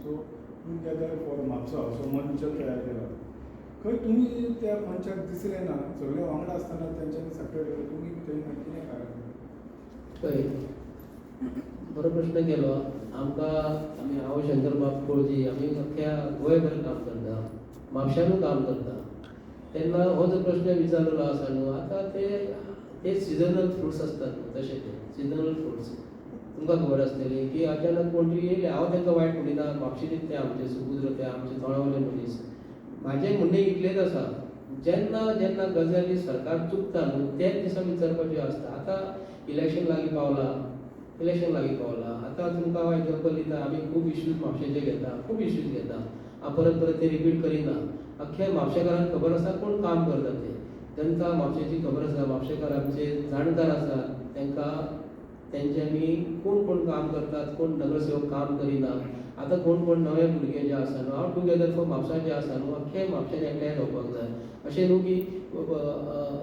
आमचो together for Mapusa असो मंच तयार केला. खंय तुमी त्या मंचाक दिसले ना, सगळे वांगडा आसतना तेंच्यांनी सेपरेट तुमी थंय कितें कारण? पळय, बरो प्रश्न केलो. हांव शंकरबाब कोळजी, आमी अख्ख्या गोंयभर काम करता, म्हापश्यानूय काम करता. तेन्ना हो जो प्रश्न विचारलेलो आसा न्हू, आतां ते सिजनल फ्रुट्स आसतात न्हू, तशें ते सिजनल फ्रुट्स. तुमकां खबर आसतली की अचानक कोण तरी येयले, हांव तांकां वायट म्हणिना, म्हापशेचेच ते आमचे सुपुत्र, ते आमचे तळावले मनीस. म्हाजें म्हणणें इतलेंच आसा, जेन्ना जेन्ना गजाली सरकार चुकता न्हू, तेच दिसा विचारपाच्यो आसता. आतां इलेक्शन लागीं पावलां. आतां तुमकां हांव एग्जांपल दिता, आमी खूब इश्यूज म्हापशेचे घेता, खूब इश्यूज घेता. हांव परत परत ते रिपीट करिना. अख्ख्या म्हापशेकारांक खबर आसा कोण काम करता ते. जनता म्हापशेची खबर आसा, म्हापशेकार आमचे जाणकार आसात, तेंच्यांनी कोण कोण काम करतात, कोण नगरसेवक काम करिना. आतां कोण कोण नवे भुरगे जे आसा न्हू, हांव टुगेदर फॉर म्हापसा जे आसा न्हू, अख्खे म्हापशेन एकठांय जावपाक जाय. अशें न्हू की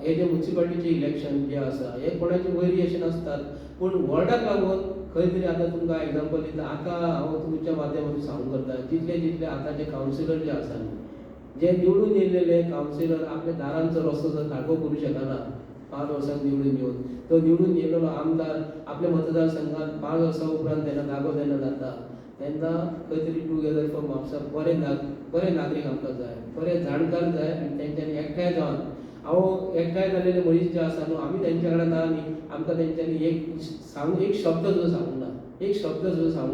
हे जे म्युनिसिपालिटीचे इलेक्शन जे आसा, हे कोणाचे वेरिएशन आसतात, पूण वॉर्डाक लागून खंय तरी आतां तुमकां एग्जांपल दिता. आतां हांव तुमच्या माध्यमातून सांगूंक करता, जितले आतांचे कावन्सिलर जे आसा न्हू, जे निवडून येयलेले कावन्सिलर आपल्या दारांचो रस्तो जर सारको करूं शकना 5 वर्सांक निवडून येवन, तो निवडून येयलेलो आमदार आपल्या मतदारसंघात 5 वर्सां उपरांत तेन्ना जागो जेन्ना जाता, तेन्ना खंय तरी टुगेदर फॉर म्हापसा बरे नागरीक आमकां जाय, बरे जाणकार जाय. आनी तेंच्यांनी एकठांय जावन, हांव एकठांय जाल्लेले मनीस जे आसा न्हू, आमी तेंच्या कडेन ना न्ही, आमकां तेंच्यांनी एक शब्द सुद्दां सांगूंक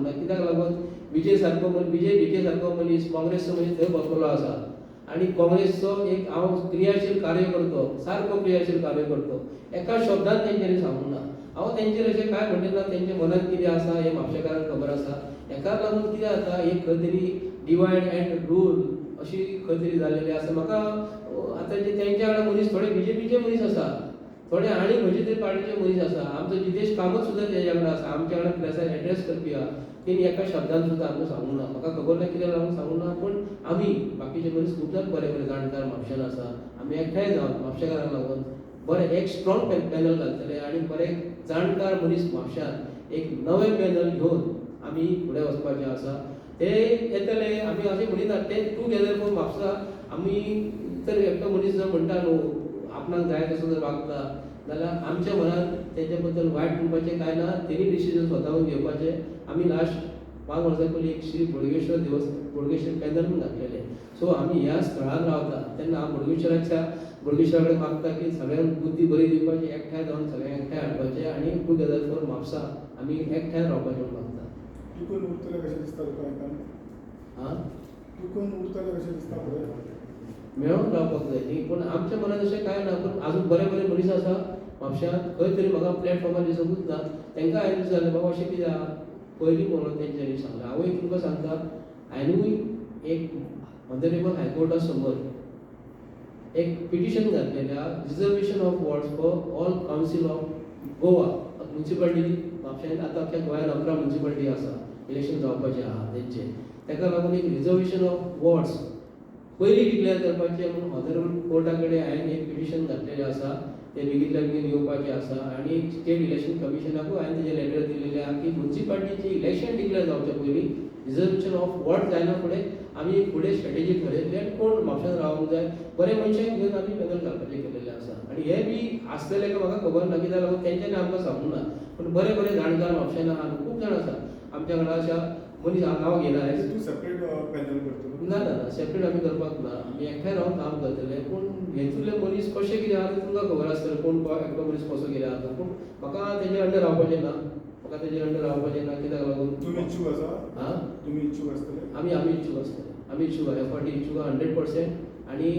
ना. कित्याक लागून विजय डीके सारको मनीस, काँग्रेसचो मनीस थंय बसलेलो आसा, आनी काँग्रेसचो हांव क्रियाशील कार्यकर्तो, सारको क्रियाशील कार्यकर्तो. एका शब्दान तेंच्यांनी सांगूंक ना. हांव तेंचेर अशें कांय म्हणिना, तेंच्या मनांत कितें आसा हें म्हापशेकारांक खबर आसा. हेका लागून कितें जाता, एक खंय तरी डिवायड एंड रूल अशी खंय तरी जाल्लेली आसा. म्हाका आतां जे तेंच्या कडेन मनीस थोडे बीजेपीचे मनीस आसा, थोडे आनी खंयचे तरी पार्टीचे मनीस आसा. आमचो जितेश कामत सुद्दां तेच्या कडेन आसा, आमच्या कडेन प्रेसार एड्रेस करपी आहा. तेणी एका शब्दान सुद्दां आमकां सांगूंक ना. म्हाका खबर ना कित्याक लागून सांगूंक ना, पूण आमी बाकीचे मनीस खूब जाण बरे जाणकार म्हापशेन आसा. आमी एकठांय जावन म्हापशेकारांक लागून बरें एक स्ट्रॉंग पॅनल घालतले, आनी बरे जाणकार मनीस म्हापश्यान एक नवे पॅनल घेवन आमी फुडें वचपाचे आसा. ते येतले, आमी अशें म्हणिना ते टुगेदर फॉर म्हापसा. आमी तर एकटो मनीस जर म्हणटा न्हू, आपणाक जाय तसो जर वागता, जाल्यार आमच्या मनान तेच्या बद्दल वायट म्हणपाचें कांय ना. तेणी डिसिजन स्वताहून घेवपाचें. आमी लास्ट 5 वर्सां पयलीं एक श्री बोडगेश्वर पॅनल म्हूण घातलेलें. सो आमी ह्या स्थळार रावता तेन्ना हांव बोडगेश्वरा कडेन मागता की सगळ्यांक बुद्धी बरी दिवपाची, एकठांय जावन सगळ्यांक एकठांय हाडपाचें, आनी टुगेदर फॉर म्हापसा आमी एकठांय रावपाचें म्हूण मागता. चुकून उरतलें कशें दिसता तुका एकान? चुकून उरतलें कशें दिसता फुडें? मेळोन रावपाक जाय न्ही, पूण आमच्या मनांत अशें कांय ना. पूण आजून बरे मनीस आसा म्हापश्यांत. खंय तरी म्हाका प्लॅटफॉर्मार दिसोंकूच ना. तेंकां हांवें विचारलें, बाबा अशें कितें आहा? पयलीं म्हणून तेंच्यांनी सांगलें. हांवूय तुमकां सांगता, हांवेंनूय एक ऑनरेबल हायकोर्टा समोर एक पिटिशन घातलेलें आहा, reservation of wards for all council of Goa. Municipality म्हापश्यांत आतां अख्ख्या गोंयांत 11 म्युनिसिपालिटी आसा, इलेक्शन जावपाचें आहा तेंचें. तेका लागून एक रिजर्वेशन ऑफ वॉर्ड्स पयलीं डिक्लेअर करपाचें म्हणून ऑनरेबल कोर्टा कडेन हांवें एक पिटिशन घातलेलें आसा. ते बेगींतल्या बेगीन येवपाचें आसा. आनी स्टेट इलेक्शन कमिशनाकूय हांवें तेजें लेटर दिलेलें आहा की म्युनिसिपालिटीचें इलेक्शन डिक्लेअर जावच्या पयलीं रिजर्वेशन ऑफ वॉर्ड जायना फुडें आमी फुडें स्ट्रॅटेजी ठरयतले, कोण म्हापश्यांत रावंक जाय, बरे मनशाक घेवन आमी पॅनल घालपाचें केलेलें आसा. आनी हे बी आसतलें काय म्हाका खबर ना, कित्याक लागून तेंच्यांनी आमकां सांगूंक ना. पूण बरे जाणकार म्हापश्यान आहा, खूब जाण आसा आमच्या वांगडा. अशा मनीस नांव घेयना. तूं सेपरेट पॅनल करतलो? ना, सेपरेट आमी करपाक ना. आमी एकठांय रावन काम करतले. पूण हेतूंतले मनीस कशे कितें आहा तें तुमकां खबर आसतलें, कोण एकटो मनीस कसो कितें आहा तो. पूण म्हाका तेजे अंडर रावपाचें ना. कित्याक लागून तुमी इच्छूक आसा? तुमी इच्छूक आसतले? आमी इच्छूक आसतले. आमी इच्छूक आहा, ह्या फावटी इच्छूक आहा 100%. आनी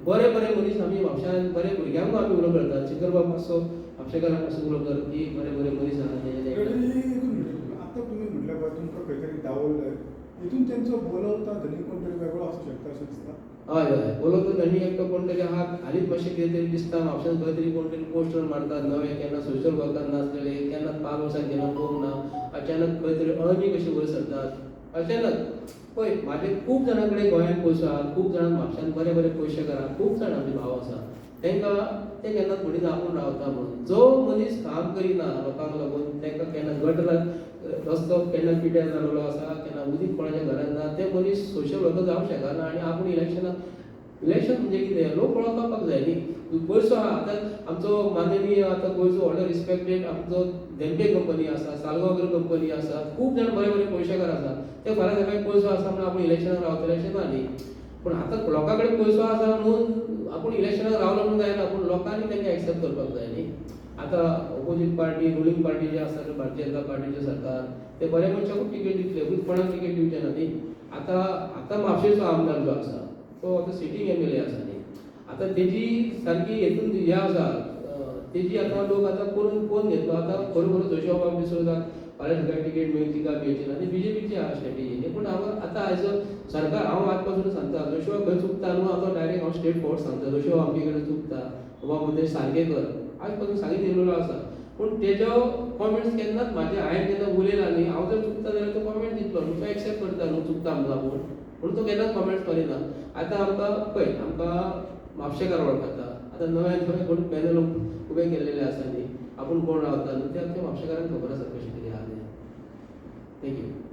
बरे मनीस आमी म्हापश्यांत बरे भुरग्यांकूय आमी उलो करतात. चिकरबाब मातसो म्हापशेकारांक मातसो उलो कर की बरे मनीस आहा तेजे. आतां तुमी म्हटलें पळय, तुमकां खंय तरी दावरलें, हितून तेंचो बोलवता धनी कोण तरी वेगळो आसूं शकता अशें दिसता? हय, बोलवता धनी एकटो कोण तरी आहा. हालींच मातशें कितें तरी दिसता म्हापश्यांत खंय तरी कोण तरी पोस्टर मारतात नवे. केन्ना सोशल वर्कान नासलेले, केन्ना 5 वर्सांक गेलो पळोवंक ना. अचानक खंय तरी अळमी कशी वयर सरतात. अचानक पळय, म्हाजे खूब जाणां कडेन गोंयांत पयसो आहा, खूब जाणां म्हापश्यांत बरे पयशेकार आहा, खूब जाण आमचे भाव आसा. तेंकां ते केन्नाच म्हणिना आपूण रावता म्हणून. जो मनीस काम करिना लोकांक लागून, तेंकां केन्ना गटरांत रस्तो केन्ना पिड्ड्यार जाल्लो आसा, केन्ना उदीक कोणाच्या घरांत ना, ते मनीस सोशल वर्कर जावंक शकना आनी आपूण इलेक्शन म्हणजे कितें लोक वळखपाक जाय न्ही. पयसो आहा, आतां आमचो माननीय आतां गोंयचो व्हडलो रिस्पेक्टेड आमचो धेंपे कंपनी आसा, सालगांवकर कंपनी आसा, खूब जाण बरे बरे पयशेकार आसा, ते फाल्यां सकाळी पयसो आसा म्हणून आपूण इलेक्शनाक रावतले अशें ना न्ही. पूण आतां लोकां कडेन पयसो आसा म्हणून आपूण इलेक्शनाक रावलो म्हणून जायना, पूण लोकांनी तेंकां एक्सेप्ट करपाक जाय न्ही. आतां ऑपोजीट पार्टी, रुलींग पार्टी जे आसा भारतीय जनता पार्टीचें सरकार, ते बऱ्या मनशाकूच तिकेट दितले, कोणाक तिकेट दिवचे ना न्ही. आतां म्हापशेचो आमदार जो आसा तो आतां सिटींग MLA आसा न्ही. आतां तेजी सारकी हेतून हें आसा, तेजी आतां लोक आतां कोण घेतलो आतां खरो जोशी बाब डिसोजाक फाल्यां सकाळी तिकेट मेळची काय मेळची ना, ती BJPची आहा स्ट्रॅटेजी. पूण आतां आयज सरकार हांव आज पासून सांगता, जोशी खंय चुकता न्हू, हांव डायरेक्ट हांव स्ट्रेट फॉर्वर्ड सांगता, जोशी आमचे कडेन चुकता बाबा ते सारकें कर, आज पासून सांगीत येयलेलो आसा. पूण तेजो कॉमेंट्स केन्नाच हांवें केन्ना उलयला न्ही, हांव जर चुकता जाल्यार तो कॉमेंट दितलो न्हू, तो एक्सेप्ट करता न्हू चुकता म्हणून आपूण, पूण तो केन्नाच कॉमेंट्स करिना. आतां आमकां म्हापशेकार वळखता, आतां नव्यान कोण पॅनल उबे केल्लेले आसा न्ही, आपूण कोण रावता न्ही, ते आमच्या म्हापशेकारांक खबर आसा कशें कितें आहा तें. थँक्यू.